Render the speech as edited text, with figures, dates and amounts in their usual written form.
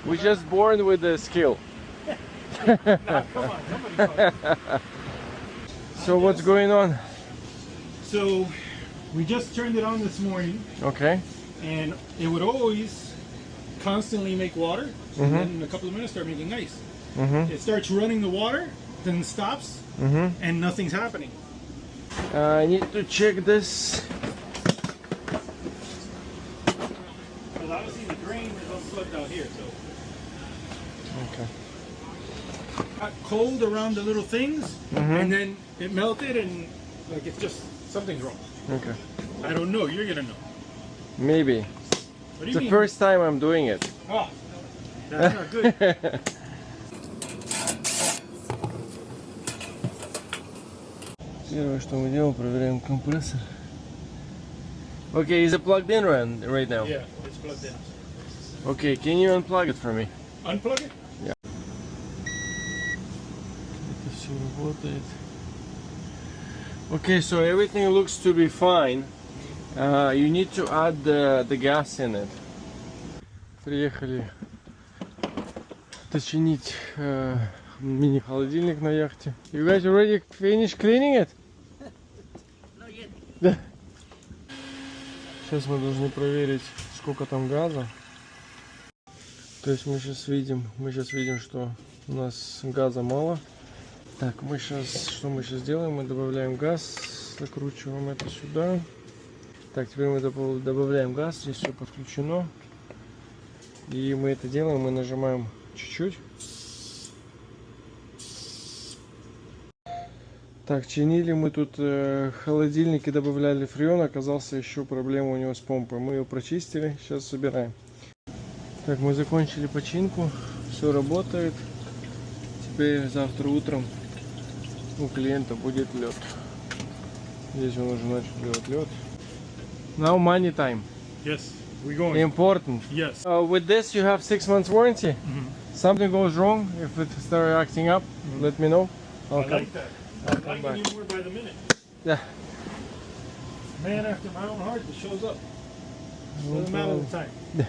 We just born with the skill. Nah, come on, somebody taught me. So what's going on? So we just turned it on this morning, Okay. and it would always constantly make water, and then in a couple of minutes start making ice. It starts running the water, then stops, and nothing's happening. I need to check this. Because obviously the drain is unplugged out here, so Okay. got cold around the little things, and then it melted, and like it's just something's wrong. Okay. I don't know. You're gonna know. Maybe. What do It's you the mean? first time I'm doing it. Oh, that's not good. Первое, что мы делаем, проверяем компрессор. Okay, is it plugged in right now? Yeah, it's plugged in. Okay, can you unplug it for me? Unplug it. Это все работает. Okay, so everything looks to be fine. You need to add the gas in it. Приехали починить мини-холодильник на яхте. You guys already finished cleaning it? Not yet. Да. Сейчас мы должны проверить, сколько там газа. То есть мы сейчас видим, что у нас газа мало. Так, что мы сейчас делаем? Мы добавляем газ, закручиваем это сюда. Так, теперь мы добавляем газ, здесь все подключено. И мы это делаем, мы нажимаем чуть-чуть. Так, чинили мы тут холодильник и добавляли фреон, оказался еще проблема у него с помпой. Мы ее прочистили, сейчас собираем. Так, мы закончили починку, все работает. Теперь завтра утром у клиента будет лед. Здесь он уже начал делать лед. Now money time. Yes, we're going. Important. Yes. With this you have 6 months warranty. Something goes wrong, if it starts acting up, let me know. I like that. I'll I'm come liking back. you more by the minute. Yeah. Man after my own heart that shows up. No Doesn't matter problem. the time. Yeah.